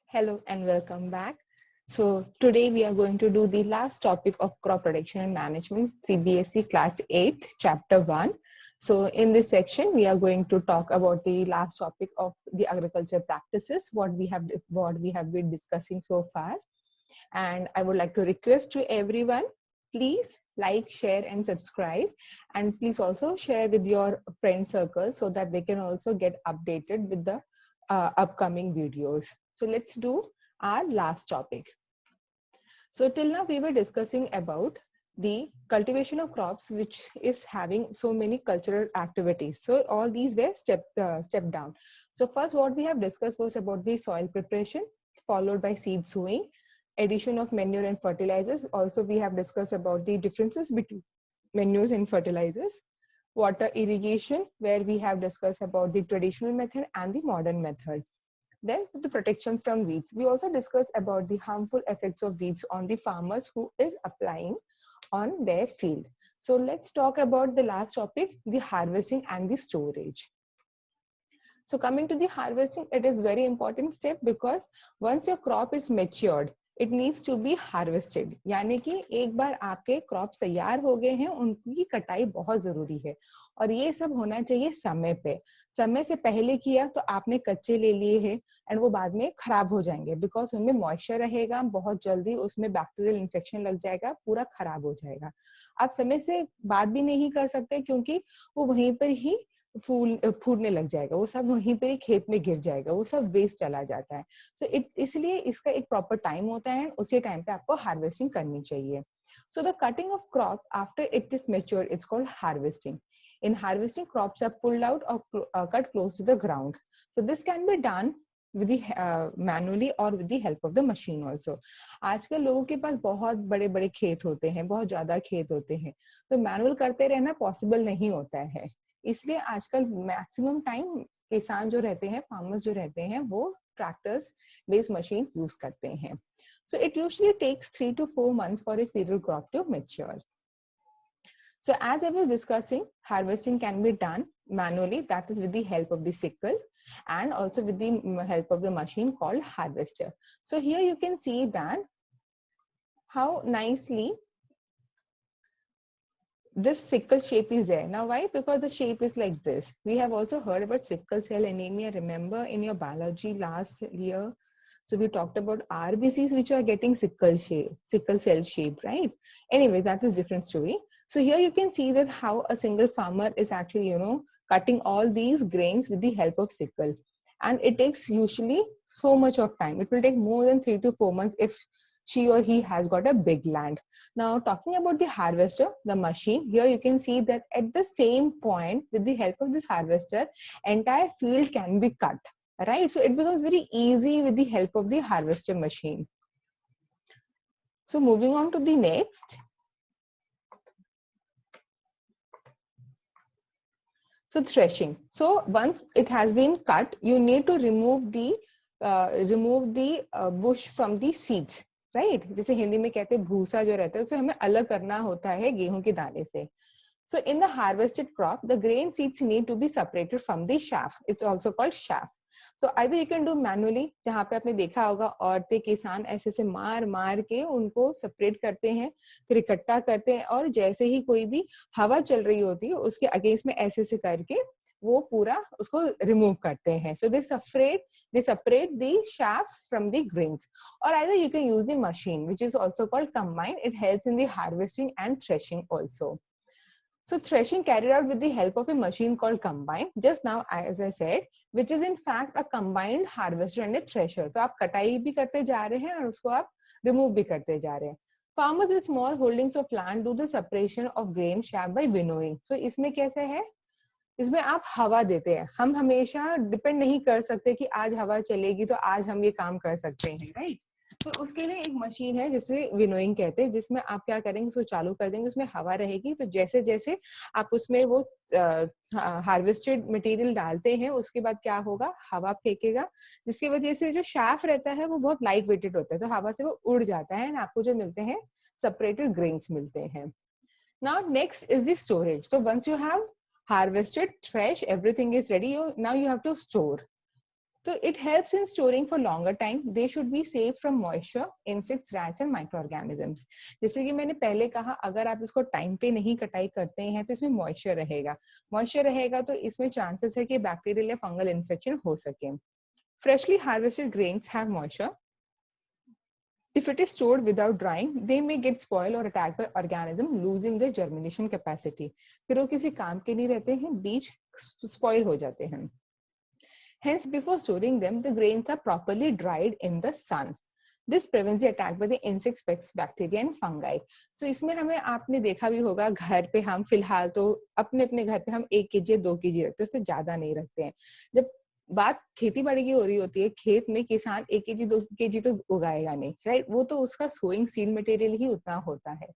Hello and welcome back. So today we are going to do the last topic of crop protection and management, CBSE class 8, chapter 1. So in this section, we are going to talk about the last topic of the agriculture practices, what we have been discussing so far. And I would like to request to everyone, please like, share and subscribe. And please also share with your friend circle so that they can also get updated with the upcoming videos. So let's do our last topic. So till now we were discussing about the cultivation of crops, which is having so many cultural activities. So all these were step down. So first what we have discussed was about the soil preparation, followed by seed sowing, addition of manure and fertilizers. Also we have discussed about the differences between manures and fertilizers, water irrigation, where we have discussed about the traditional method and the modern method. Then the protection from weeds. We also discussed about the harmful effects of weeds on the farmers who is applying on their field. So let's talk about the last topic, the harvesting and the storage. So coming to the harvesting, it is very important step because once your crop is matured, it needs to be harvested. यानी कि एक बार आपके crop तैयार हो गए हैं, उनकी कटाई बहुत जरूरी है और ये सब होना चाहिए समय पे. समय से पहले किया तो आपने कच्चे ले लिए हैं एंड वो बाद में खराब हो जाएंगे बिकॉज उनमें मॉइस्चर रहेगा, बहुत जल्दी उसमें बैक्टीरियल इन्फेक्शन लग जाएगा, पूरा खराब हो जाएगा. आप समय से बात भी नहीं कर सकते क्योंकि वो वहीं पर ही फूटने लग जाएगा, वो सब वहीं पर ही खेत में गिर जाएगा, वो सब वेस्ट चला जाता है. सो इसलिए इसका एक प्रॉपर टाइम होता है, उसी टाइम पे आपको हार्वेस्टिंग करनी चाहिए. So the cutting of crop after it is matured it's called harvesting. In harvesting, crops are pulled out or cut close to the ground. So this can be done with the manually or with the help of the machine also. आजकल लोगों के पास बहुत बड़े बड़े खेत होते हैं, बहुत ज्यादा खेत होते हैं, तो मैनुअल करते रहना पॉसिबल नहीं होता है. इसलिए आजकल मैक्सिमम टाइम किसान जो रहते हैं, फार्मर्स जो रहते हैं, वो ट्रैक्टर्स बेस्ड मशीन यूज करते हैं. So it usually takes 3 to 4 months for a cereal crop to mature. So as I was discussing, harvesting can be done manually, that is with the help of the sickle, and also with the help of the machine called harvester. So here you can see that how nicely this sickle shape is there. Now why? Because the shape is like this. We have also heard about sickle cell anemia. Remember in your biology last year, so we talked about RBCs which are getting sickle cell shape, right? Anyway, that is different story. So here you can see that how a single farmer is actually, cutting all these grains with the help of sickle. And it takes usually so much of time. It will take more than 3 to 4 months if she or he has got a big land. Now talking about the harvester, the machine, here you can see that at the same point with the help of this harvester, entire field can be cut, right? So it becomes very easy with the help of the harvester machine. So moving on to the next. So threshing. So once it has been cut, you need to remove the bush from the seeds, right? जैसे हिंदी में कहते हैं भूसा जो रहता है उसे हमें अलग करना होता है गेहूं के दाने से. So in the harvested crop, the grain seeds need to be separated from the chaff. It's also called chaff. So either you can do manually, जहाँ पे आपने देखा होगा औरतें किसान ऐसे से मार मार के उनको सेपरेट करते हैं, फिर इकट्ठा करते हैं और जैसे ही कोई भी हवा चल रही होती है उसके अगेंस्ट में ऐसे से करके वो पूरा उसको रिमूव करते हैं. So they separate the chaff from the grains. Or either you can use the machine, which is also called combine. It helps in the harvesting and threshing also. So threshing carried out with the help of a machine called combine, just now as I said, which is in fact a combined harvester and a thresher. तो आप कटाई भी करते जा रहे हैं और उसको आप रिमूव भी करते जा रहे हैं. Farmers with small holdings of land do the separation of grain chaff by winnowing. So इसमें कैसे है? इसमें आप हवा देते हैं. हम हमेशा डिपेंड नहीं कर सकते कि आज हवा चलेगी तो आज हम ये काम कर सकते हैं, राइट? तो उसके लिए एक मशीन है जिसे विनोइंग कहते हैं, जिसमें आप क्या करेंगे, उसको चालू कर देंगे, उसमें हवा रहेगी, तो जैसे जैसे आप उसमें वो हार्वेस्टेड मटेरियल डालते हैं उसके बाद क्या होगा, हवा फेंकेगा, जिसकी वजह से जो शाफ रहता है वो बहुत लाइट वेटेड होता है, तो हवा से वो उड़ जाता है और आपको जो मिलते हैं सेपरेटेड ग्रेन्स मिलते हैं. Now next is the storage. So once you have harvested, thresh, everything is ready, now you have to store. So it helps in storing for longer time. They should be safe from moisture, insects, rats and microorganisms. जैसे कि मैंने पहले कहा, अगर आप इसको time पे नहीं कटाई करते हैं तो इसमें मॉइस्चर रहेगा तो इसमें चांसेस है कि बैक्टीरियल या फंगल इन्फेक्शन हो सके. Freshly harvested grains have moisture. If it is stored without drying, they may get spoiled or attacked by organism, losing their germination capacity. फिर वो किसी काम के नहीं रहते हैं, बीज स्पॉइल हो जाते हैं. Hence, before storing them, the grains are properly dried in the sun. This prevents the attack by the insects, pests, bacteria and fungi. So इसमें हमें आपने देखा भी होगा, घर पे हम फिलहाल तो अपने अपने घर पे हम 1 kg 2 kg रखते हैं, उससे ज्यादा नहीं रखते हैं. जब बात खेती बाड़ी की हो रही होती है, खेत में किसान 1 kg 2 kg तो उगाएगा नहीं, राइट? वो तो उसका सोइंग सीड मटेरियल ही उतना होता है.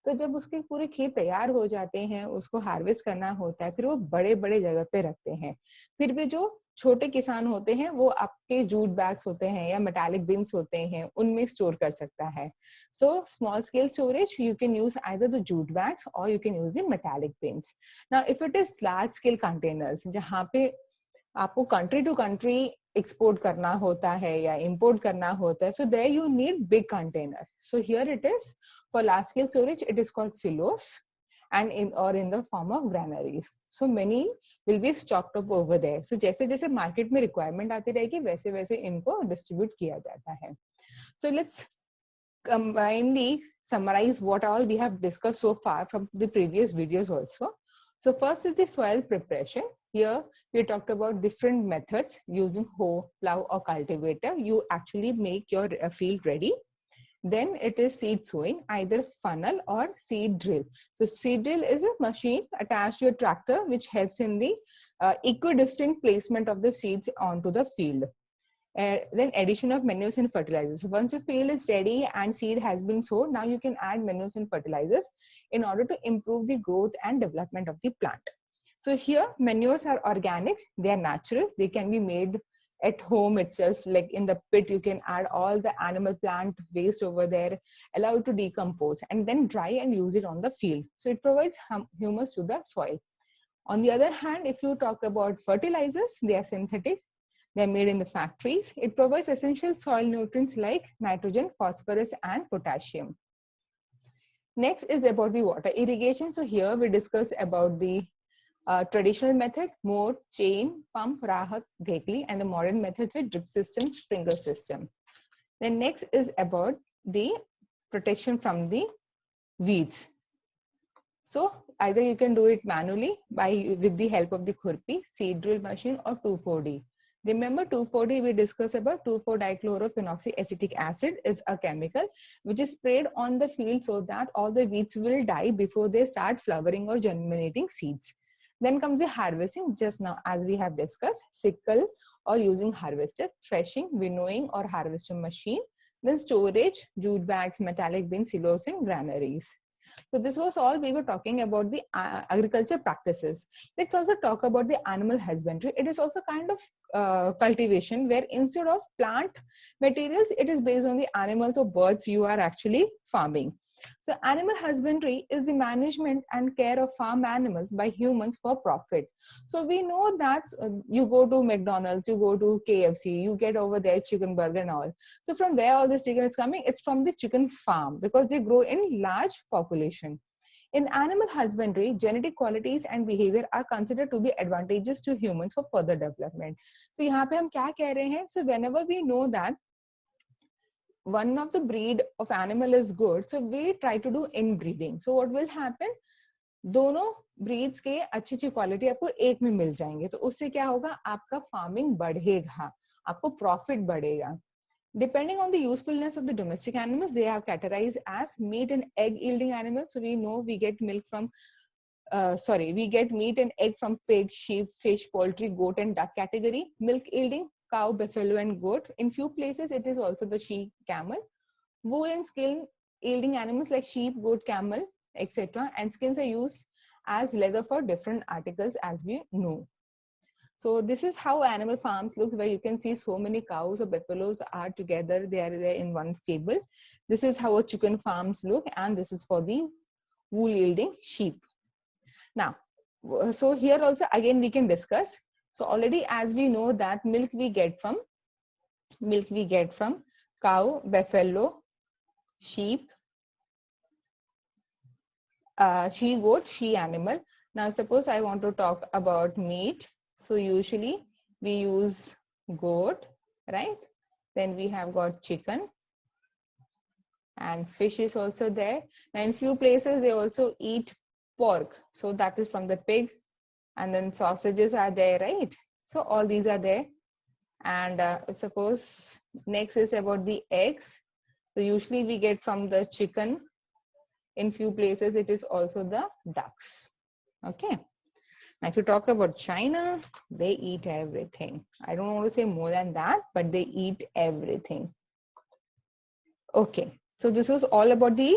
तो जब उसके पूरे खेत तैयार हो जाते हैं, उसको हार्वेस्ट करना होता है, फिर वो बड़े बड़े जगह पे रखते हैं. फिर भी जो छोटे किसान होते हैं वो आपके जूट बैग्स होते हैं या मेटालिक बिन्स होते हैं, उनमें स्टोर कर सकता है. So small scale storage, you can use either the jute bags और you can use the metallic bins. Now if it is large scale containers, जहाँ पे आपको कंट्री टू कंट्री एक्सपोर्ट करना होता है या इंपोर्ट करना होता है, so there you need big container. So here it is for large scale storage, it is called silos and in the form of granaries. So many will be stocked up over there. So जैसे जैसे market में requirement आती रहेगी, वैसे वैसे इनको distribute किया जाता है. So let's combinedly summarize what all we have discussed so far from the previous videos also. So first is the soil preparation. Here we talked about different methods using hoe, plow or cultivator. You actually make your field ready. Then it is seed sowing, either funnel or seed drill. So seed drill is a machine attached to a tractor which helps in the equidistant placement of the seeds onto the field. Then addition of manures and fertilizers. So once the field is ready and seed has been sown, now you can add manures and fertilizers in order to improve the growth and development of the plant. So here manures are organic, they are natural, they can be made at home itself, like in the pit. You can add all the animal plant waste over there, allow it to decompose and then dry and use it on the field. So it provides humus to the soil. On the other hand, if you talk about fertilizers, they are synthetic, they are made in the factories. It provides essential soil nutrients like nitrogen, phosphorus and potassium. Next is about the water irrigation. So here we discuss about the traditional method, moor, chain, pump, rahat, dhekli, and the modern methods with drip system, sprinkler system. Then next is about the protection from the weeds. So either you can do it manually with the help of the khurpi, seed drill machine or 2,4-D. Remember 2,4-D we discussed about 2,4-dichlorophenoxyacetic acid is a chemical which is sprayed on the field so that all the weeds will die before they start flowering or germinating seeds. Then comes the harvesting, just now as we have discussed, sickle or using harvester, threshing, winnowing or harvester machine, then storage, jute bags, metallic bins, silos and granaries. So this was all we were talking about the agriculture practices. Let's also talk about the animal husbandry. It is also kind of cultivation where instead of plant materials, it is based on the animals or birds you are actually farming. So animal husbandry is the management and care of farm animals by humans for profit. So we know that you go to McDonald's, you go to KFC, you get over there chicken burger and all. So from where all this chicken is coming? It's from the chicken farm because they grow in large population. In animal husbandry, genetic qualities and behavior are considered to be advantageous to humans for further development. So यहाँ पे हम क्या कह रहे हैं? So whenever we know that one of the breed of animal is good, so we try to do inbreeding. So what will happen? दोनों breeds के अच्छी अच्छी quality आपको एक में मिल जाएंगे, तो उससे क्या होगा? आपका farming बढ़ेगा, आपको profit बढ़ेगा. Depending on the usefulness of the domestic animals, they are categorized as meat and egg yielding animals. So we know we get milk from we get meat and egg from pig, sheep, fish, poultry, goat and duck category. Milk yielding, cow, buffalo and goat. In few places it is also the sheep, camel. Wool and skin yielding animals like sheep, goat, camel, etc. And skins are used as leather for different articles, as we know. So this is how animal farms look, where you can see so many cows or buffaloes are together. They are there in one stable. This is how a chicken farms look, and this is for the wool yielding sheep. Now, so here also again we can discuss. So already as we know that milk we get from Milk we get from cow, buffalo, sheep, she goat, she animal. Now suppose I want to talk about meat. So usually we use goat, right? Then we have got chicken, and fish is also there. Now in few places they also eat pork. So that is from the pig, and then sausages are there, right? So all these are there. And suppose next is about the eggs. So usually we get from the chicken. In few places it is also the ducks. Okay. Now if you talk about China, they eat everything. I don't want to say more than that, but they eat everything. Okay. So this was all about the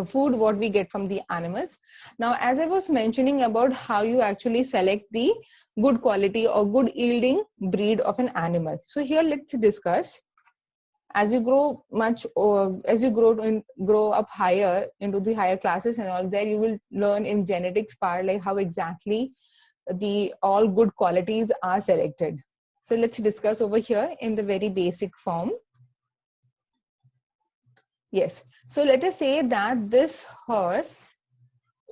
food what we get from the animals. Now, as I was mentioning about how you actually select the good quality or good yielding breed of an animal. So here let's discuss. As you grow grow up higher into the higher classes and all, there you will learn in genetics part like how exactly the all good qualities are selected. So let's discuss over here in the very basic form. Yes. So let us say that this horse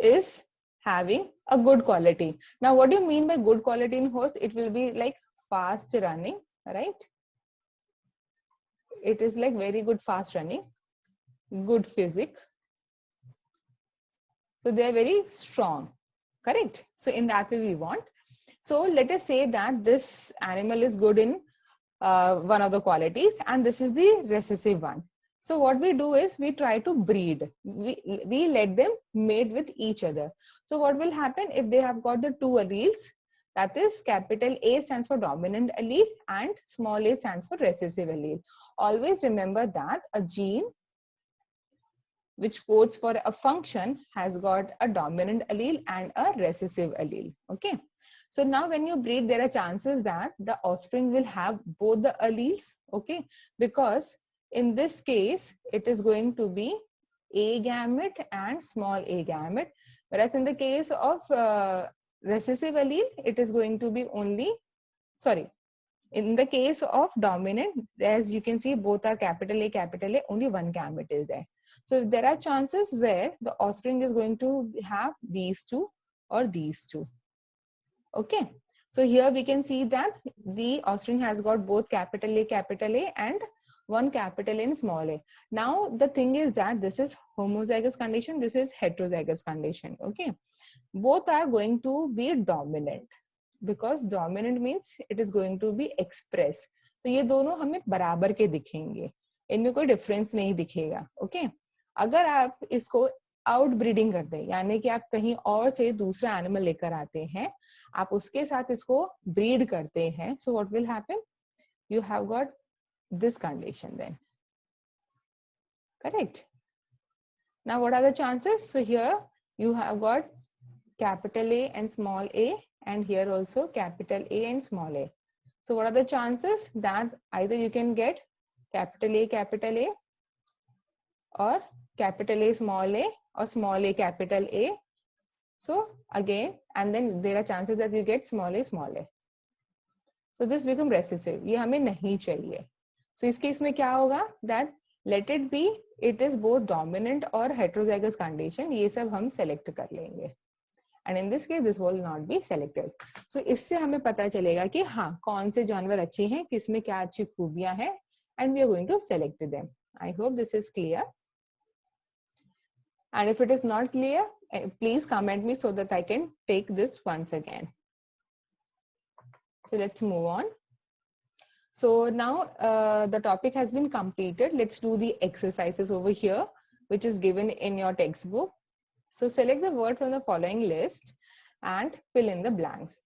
is having a good quality. Now, what do you mean by good quality in horse? It will be like fast running, right? It is like very good fast running, good physique. So they are very strong, correct? So in that way we want. So let us say that this animal is good in one of the qualities, and this is the recessive one. So what we do is we try to breed. We let them mate with each other. So what will happen if they have got the two alleles? That is, capital A stands for dominant allele and small a stands for recessive allele. Always remember that a gene which codes for a function has got a dominant allele and a recessive allele. Okay. So now when you breed, there are chances that the offspring will have both the alleles. Okay. Because in this case, it is going to be A gamete and small a gamete. Whereas in the case of recessive allele, it is going to be only, sorry, in the case of dominant, as you can see, both are capital A, only one gamete is there. So there are chances where the offspring is going to have these two or these two. Okay. So here we can see that the offspring has got both capital A and one capital A and small a. Now the thing is that this is homozygous condition, this is heterozygous condition. Okay. Both are going to be dominant, because dominant means it is going to be expressed. तो ये दोनों हमें बराबर के दिखेंगे, इनमें कोई difference नहीं दिखेगा. ओके. अगर आप इसको आउट ब्रीडिंग करते हैं, यानी कि आप कहीं और से दूसरा एनिमल लेकर आते हैं, आप उसके साथ इसको ब्रीड करते हैं, so what will happen? You have got this condition then. Correct. Now what are the chances? So here you have got capital A and small a, and here also capital A and small a. So what are the chances that either you can get capital A or capital A or small a capital A. So again, and then there are chances that you get small a. So this become recessive. ये हमें नहीं चाहिए. So इस case में क्या होगा? That let it be, it is both dominant or heterozygous condition. ये सब हम select कर लेंगे. And in this case, this will not be selected. So इससे हमें पता चलेगा कि हाँ कौन से जानवर अच्छे हैं, किसमें क्या अच्छी खूबियां हैं, and we are going to select them. I hope this is clear. And if it is not clear, please comment me so that I can take this once again. So let's move on. So now the topic has been completed. Let's do the exercises over here, which is given in your textbook. So select the word from the following list and fill in the blanks.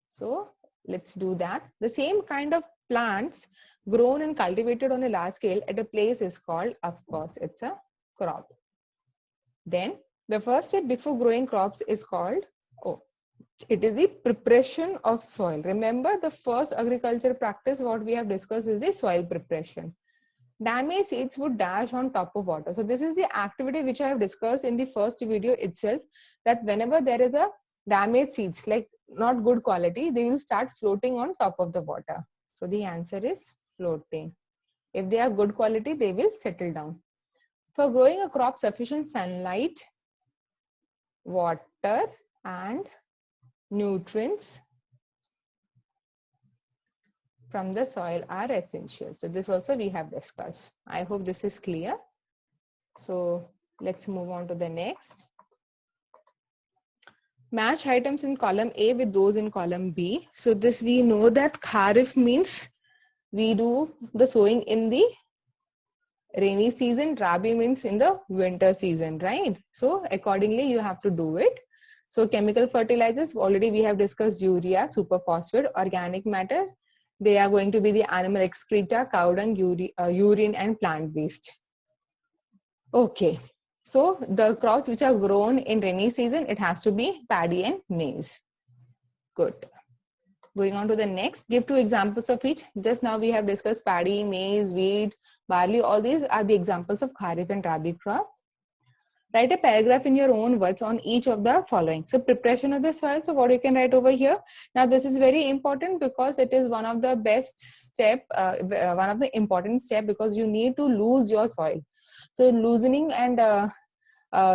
So let's do that. The same kind of plants grown and cultivated on a large scale at a place is called, of course, it's a crop. Then the first step before growing crops is called, it is the preparation of soil. Remember, the first agriculture practice what we have discussed is the soil preparation. Damaged seeds would dash on top of water. So this is the activity which I have discussed in the first video itself, that whenever there is a damaged seeds, like not good quality, they will start floating on top of the water. So the answer is floating. If they are good quality, they will settle down. For growing a crop, sufficient sunlight, water, and nutrients from the soil are essential. So this also we have discussed. I hope this is clear. So let's move on to the next. Match items in column A with those in column B. So this we know that Kharif means we do the sowing in the rainy season. Rabi means in the winter season, right? So accordingly you have to do it. So chemical fertilizers, already we have discussed urea, superphosphate, organic matter. They are going to be the animal excreta, cow dung, urine, and plant waste. Okay, so the crops which are grown in rainy season, it has to be paddy and maize. Good. Going on to the next, give 2 examples of each. Just now we have discussed paddy, maize, wheat, barley. All these are the examples of Kharif and Rabi crop. Write a paragraph in your own words on each of the following. So preparation of the soil. So what you can write over here. Now this is very important because it is one of the best step, one of the important step, because you need to lose your soil. So loosening and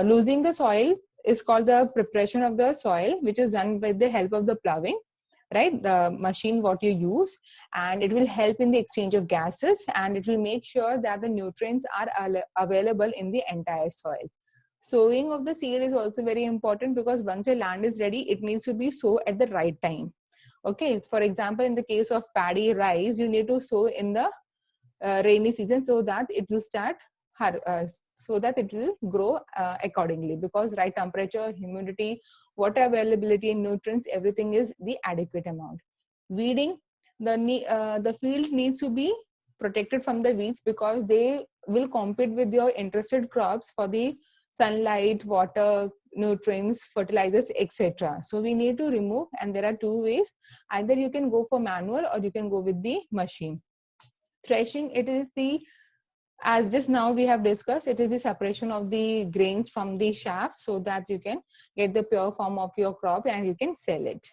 losing the soil is called the preparation of the soil, which is done with the help of the ploughing, right? The machine what you use, and it will help in the exchange of gases, and it will make sure that the nutrients are available in the entire soil. Sowing of the seed is also very important because once your land is ready, it needs to be sown at the right time. Okay, for example, in the case of paddy, rice, you need to sow in the rainy season so that it will start so that it will grow accordingly, because right temperature, humidity, water availability, and nutrients, everything is the adequate amount. Weeding, the field needs to be protected from the weeds because they will compete with your interested crops for the sunlight, water, nutrients, fertilizers, etc. So we need to remove, and there are 2 ways. Either you can go for manual or you can go with the machine. Threshing, it is the, as just now we have discussed, it is the separation of the grains from the chaff so that you can get the pure form of your crop and you can sell it.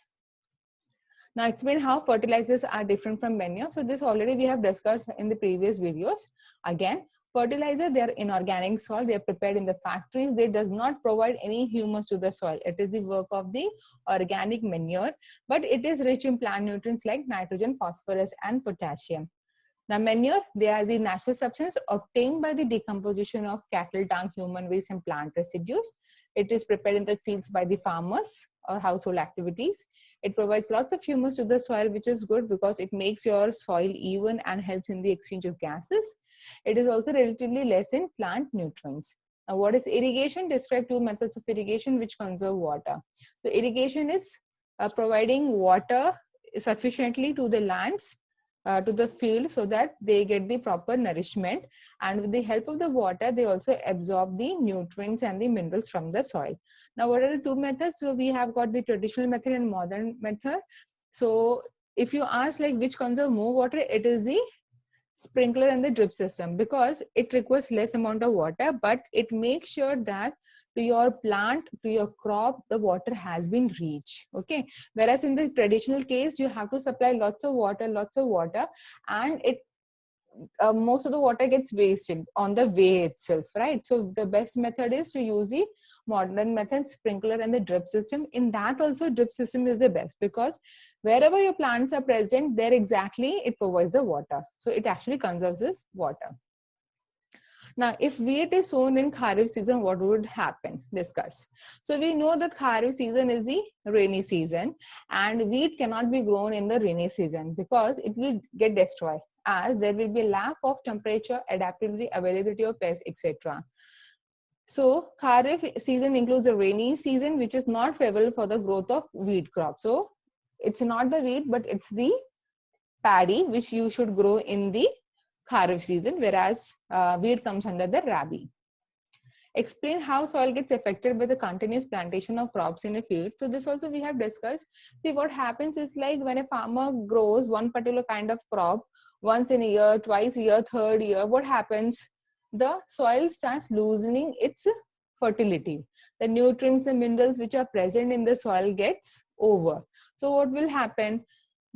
Now explain how fertilizers are different from manure. So this already we have discussed in the previous videos. Again, fertilizer, they are inorganic soil. They are prepared in the factories. They does not provide any humus to the soil. It is the work of the organic manure, but it is rich in plant nutrients like nitrogen, phosphorus, and potassium. Now manure, they are the natural substance obtained by the decomposition of cattle dung, human waste, and plant residues. It is prepared in the fields by the farmers or household activities. It provides lots of humus to the soil, which is good because it makes your soil even and helps in the exchange of gases. It is also relatively less in plant nutrients. Now, what is irrigation? Describe 2 methods of irrigation which conserve water. So irrigation is providing water sufficiently to the lands, to the field, so that they get the proper nourishment, and with the help of the water they also absorb the nutrients and the minerals from the soil. Now what are the 2 methods? So we have got the traditional method and modern method. So if you ask like which conserve more water, it is the sprinkler and the drip system, because it requires less amount of water, but it makes sure that to your plant, to your crop, the water has been reached. Okay, whereas in the traditional case you have to supply lots of water, and it most of the water gets wasted on the way itself, right? So the best method is to use the modern method, sprinkler and the drip system. In that also drip system is the best, because wherever your plants are present, there exactly it provides the water, so it actually conserves this water. Now, if wheat is sown in Kharif season, what would happen? Discuss. So we know that Kharif season is the rainy season, and wheat cannot be grown in the rainy season because it will get destroyed, as there will be a lack of temperature, adaptability, availability of pests, etc. So Kharif season includes the rainy season, which is not favorable for the growth of wheat crop. So it's not the wheat, but it's the paddy, which you should grow in the Kharif season, whereas wheat comes under the Rabi. Explain how soil gets affected by the continuous plantation of crops in a field. So this also we have discussed. See, what happens is like when a farmer grows one particular kind of crop once in a year, twice a year, third year, what happens? The soil starts loosening its fertility. The nutrients and minerals which are present in the soil gets over. So what will happen?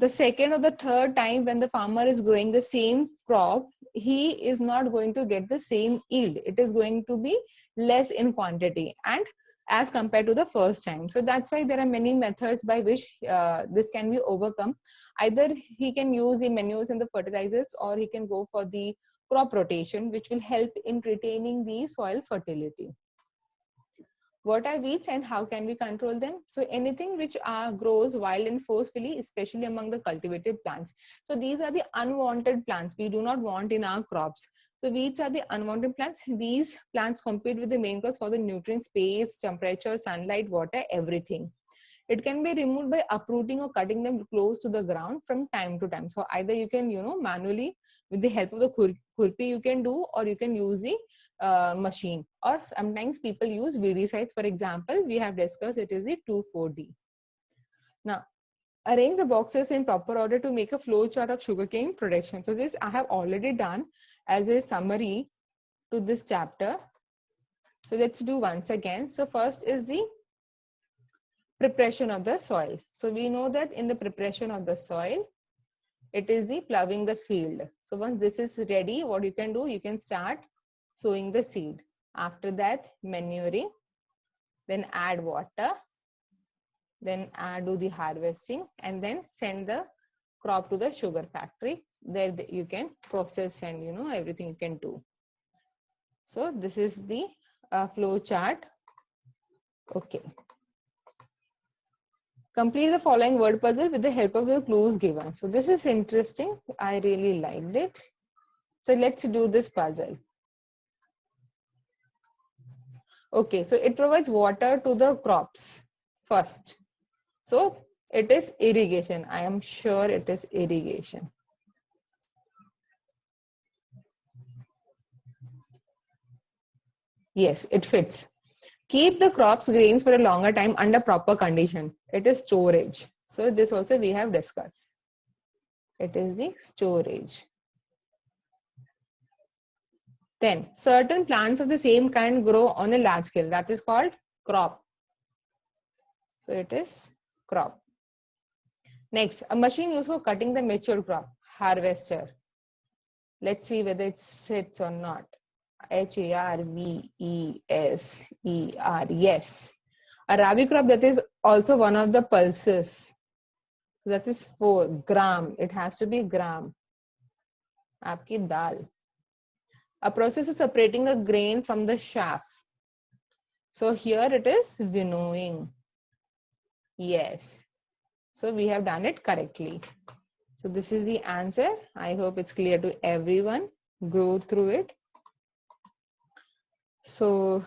the second or the third time when the farmer is growing the same crop, he is not going to get the same yield. It is going to be less in quantity and as compared to the first time. So that's why there are many methods by which this can be overcome. Either he can use the manures and the fertilizers, or he can go for the crop rotation, which will help in retaining the soil fertility. What are weeds and how can we control them? So anything which grows wild and forcefully, especially among the cultivated plants. So these are the unwanted plants we do not want in our crops. So weeds are the unwanted plants. These plants compete with the main crops for the nutrient, space, temperature, sunlight, water, everything. It can be removed by uprooting or cutting them close to the ground from time to time. So either you can, manually with the help of the khurpi you can do, or you can use the machine, or sometimes people use weedicides. For example, we have discussed it is the 2,4-D. Now, arrange the boxes in proper order to make a flow chart of sugarcane production. So this I have already done as a summary to this chapter. So let's do once again. So first is the preparation of the soil. So we know that in the preparation of the soil, it is the ploughing the field. So once this is ready, what you can do, you can start sowing the seed. After that, manuring, then add water, then do the harvesting, and then send the crop to the sugar factory. There you can process and everything you can do. So this is the flow chart. Okay. Complete the following word puzzle with the help of the clues given. So this is interesting. I really liked it. So let's do this puzzle. Okay, so it provides water to the crops first. So it is irrigation. I am sure it is irrigation. Yes, it fits. Keep the crops grains for a longer time under proper condition. It is storage. So this also we have discussed. It is the storage. Then certain plants of the same kind grow on a large scale. That is called crop. So it is crop. Next, a machine used for cutting the mature crop, harvester. Let's see whether it sits or not. Harvester. Yes. A rabi crop, that is also one of the pulses. So that is 4 gram. It has to be gram. Aapki dal. A process of separating a grain from the chaff. So here it is winnowing. Yes. So we have done it correctly. So this is the answer. I hope it's clear to everyone. Go through it. So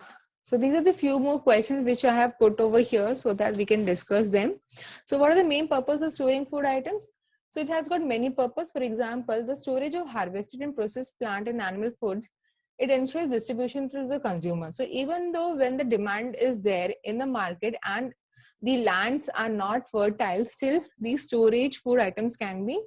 these are the few more questions which I have put over here so that we can discuss them. So what are the main purpose of storing food items? So it has got many purposes. For example, the storage of harvested and processed plant and animal foods, it ensures distribution to the consumer. So even though when the demand is there in the market and the lands are not fertile, still these storage food items can be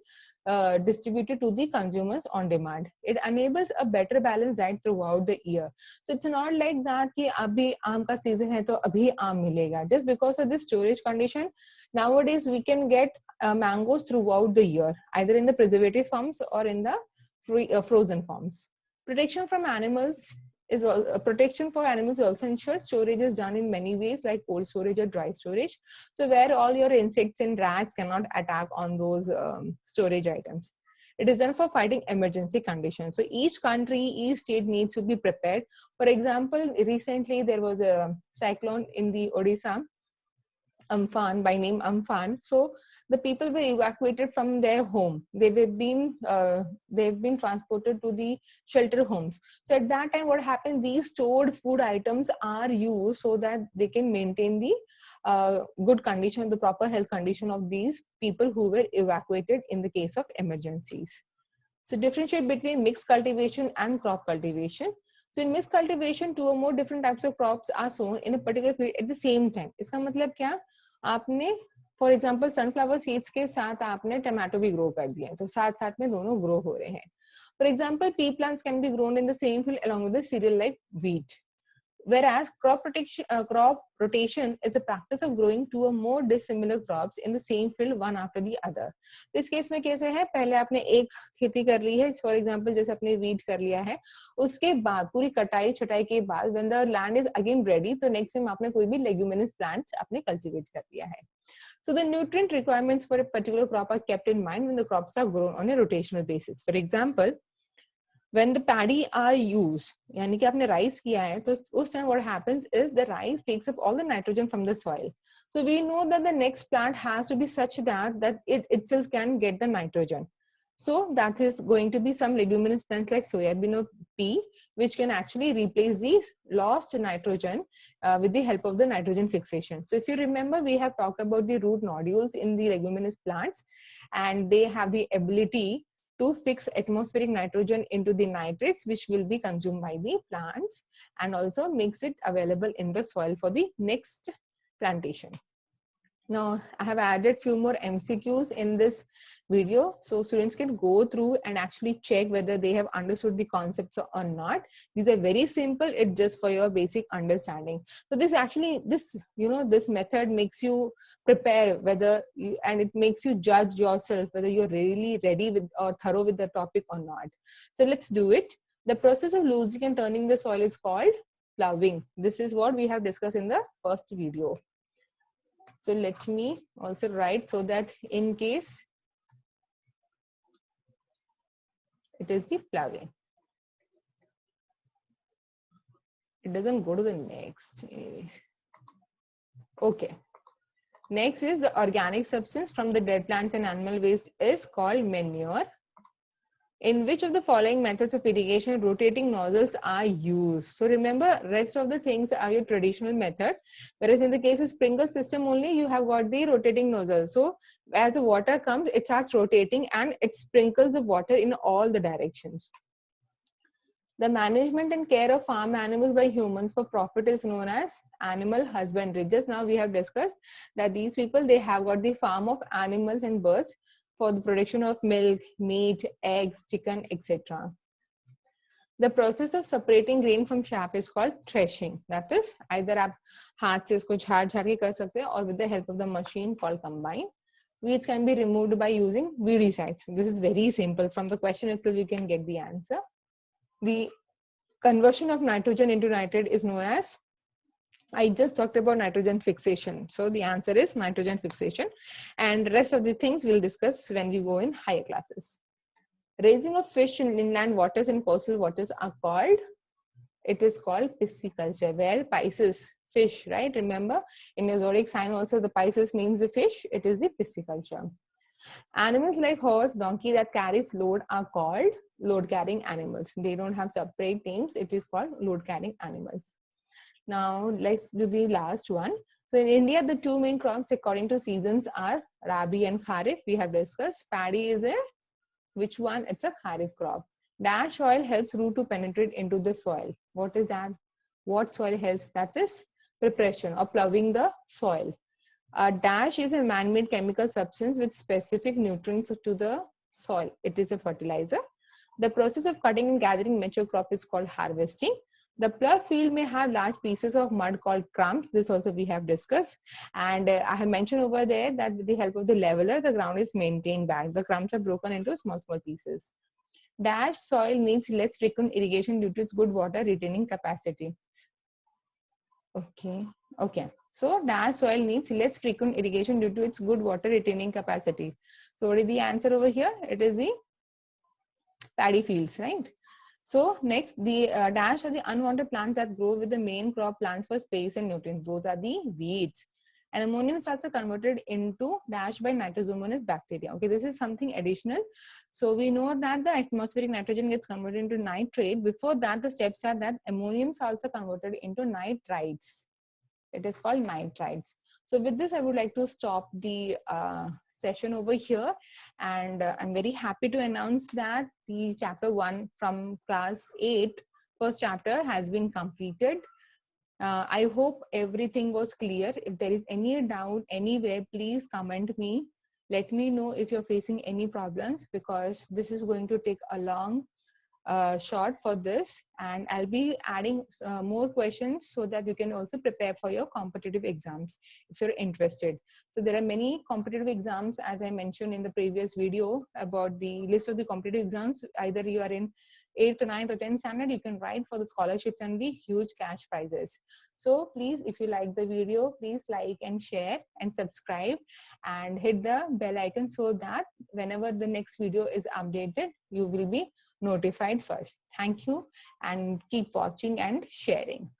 distributed to the consumers on demand. It enables a better balanced diet throughout the year. So it's not like that कि अभी आम का season है तो अभी आम मिलेगा. Just because of this storage condition, nowadays we can get mangoes throughout the year, either in the preservative forms or in the frozen forms. Protection from animals is protection for animals also ensures storage is done in many ways, like cold storage or dry storage. So where all your insects and rats cannot attack on those storage items. It is done for fighting emergency conditions. So each country, each state needs to be prepared. For example, recently there was a cyclone in the Odisha, Amphan, by name Amphan. So the people were evacuated from their home. They've been transported to the shelter homes. So at that time, what happens? These stored food items are used so that they can maintain the good condition, the proper health condition of these people who were evacuated in the case of emergencies. So differentiate between mixed cultivation and crop cultivation. So in mixed cultivation, 2 or more different types of crops are sown in a particular field at the same time. इसका मतलब क्या? आपने for example sunflower seeds के साथ आपने tomato भी grow कर दिया, तो साथ साथ में दोनों ग्रो हो रहे हैं. For example P plants can be grown in the same field along with the cereal like wheat. Whereas crop rotation is a practice of growing two or more dissimilar crops in the same field one after the other. तो इस case में कैसे है, पहले आपने एक खेती कर ली है, फॉर एग्जांपल जैसे आपने वीट कर लिया है, उसके बाद पूरी कटाई छटाई के बाद when the land is again ready, तो नेक्स्ट टाइम आपने कोई भी leguminous plant आपने कल्टीवेट कर लिया है. So the nutrient requirements for a particular crop are kept in mind when the crops are grown on a rotational basis. For example, when the paddy are used, यानी कि आपने rice किया है, तो उस time what happens is the rice takes up all the nitrogen from the soil. So we know that the next plant has to be such that it itself can get the nitrogen. So that is going to be some leguminous plants like soybean or pea, which can actually replace the lost nitrogen with the help of the nitrogen fixation. So if you remember, we have talked about the root nodules in the leguminous plants, and they have the ability to fix atmospheric nitrogen into the nitrates, which will be consumed by the plants, and also makes it available in the soil for the next plantation. Now, I have added few more MCQs in this video, so students can go through and actually check whether they have understood the concepts or not. These are very simple. It's just for your basic understanding. So this actually, this method makes you prepare and it makes you judge yourself whether you're really ready with or thorough with the topic or not. So let's do it. The process of losing and turning the soil is called ploughing. This is what we have discussed in the first video. So let me also write so that in case it is the ploughing. It doesn't go to the next. Okay. Next is the organic substance from the dead plants and animal waste is called manure. In which of the following methods of irrigation rotating nozzles are used? So remember, rest of the things are your traditional method, whereas in the case of sprinkle system only, you have got the rotating nozzle. So as the water comes, it starts rotating and it sprinkles the water in all the directions. The management and care of farm animals by humans for profit is known as animal husbandry. Just now we have discussed that these people, they have got the farm of animals and birds for the production of milk, meat, eggs, chicken, etc. The process of separating grain from chaff is called threshing. That is, either आप हाथ से इसको झाड़ के कर सकते हैं, or with the help of the machine called combine. Weeds can be removed by using weedicides. This is very simple. From the question itself, you can get the answer. The conversion of nitrogen into nitrate is known as, I just talked about nitrogen fixation. So the answer is nitrogen fixation, and rest of the things we'll discuss when we go in higher classes. Raising of fish in inland waters and coastal waters are called, it is called pisciculture, where pisces, fish, right? Remember, in your zodiac sign also the pisces means the fish, it is the pisciculture. Animals like horse, donkey that carries load are called load carrying animals. They don't have separate names, it is called load carrying animals. Now let's do the last one. So in India, the two main crops according to seasons are Rabi and Kharif. We have discussed. Paddy is a, which one? It's a Kharif crop. Dash oil helps root to penetrate into the soil. What is that? What soil helps? That is preparation or ploughing the soil. Dash is a man-made chemical substance with specific nutrients to the soil. It is a fertilizer. The process of cutting and gathering mature crop is called harvesting. The plough field may have large pieces of mud called crumbs. This also we have discussed. And I have mentioned over there that with the help of the leveler, the ground is maintained back. The crumbs are broken into small pieces. Dash soil needs less frequent irrigation due to its good water retaining capacity. Okay. So dash soil needs less frequent irrigation due to its good water retaining capacity. So what is the answer over here? It is the paddy fields, right? So next, the dash are the unwanted plants that grow with the main crop plants for space and nutrients. Those are the weeds. And ammonium salts are converted into dash by nitrosomonas bacteria. Okay, this is something additional. So we know that the atmospheric nitrogen gets converted into nitrate. Before that, the steps are that ammonium salts are converted into nitrites. It is called nitrites. So with this, I would like to stop the session over here, and I'm very happy to announce that the chapter 1 from class 8, first chapter, has been completed. I hope everything was clear. If there is any doubt anywhere, please comment me. Let me know if you're facing any problems, because this is going to take a long short for this, and I'll be adding more questions so that you can also prepare for your competitive exams if you're interested. So there are many competitive exams, as I mentioned in the previous video about the list of the competitive exams. Either you are in 8th, 9th or 10th standard, you can write for the scholarships and the huge cash prizes. So please, if you like the video, please like and share and subscribe and hit the bell icon so that whenever the next video is updated, you will be notified first. Thank you, and keep watching and sharing.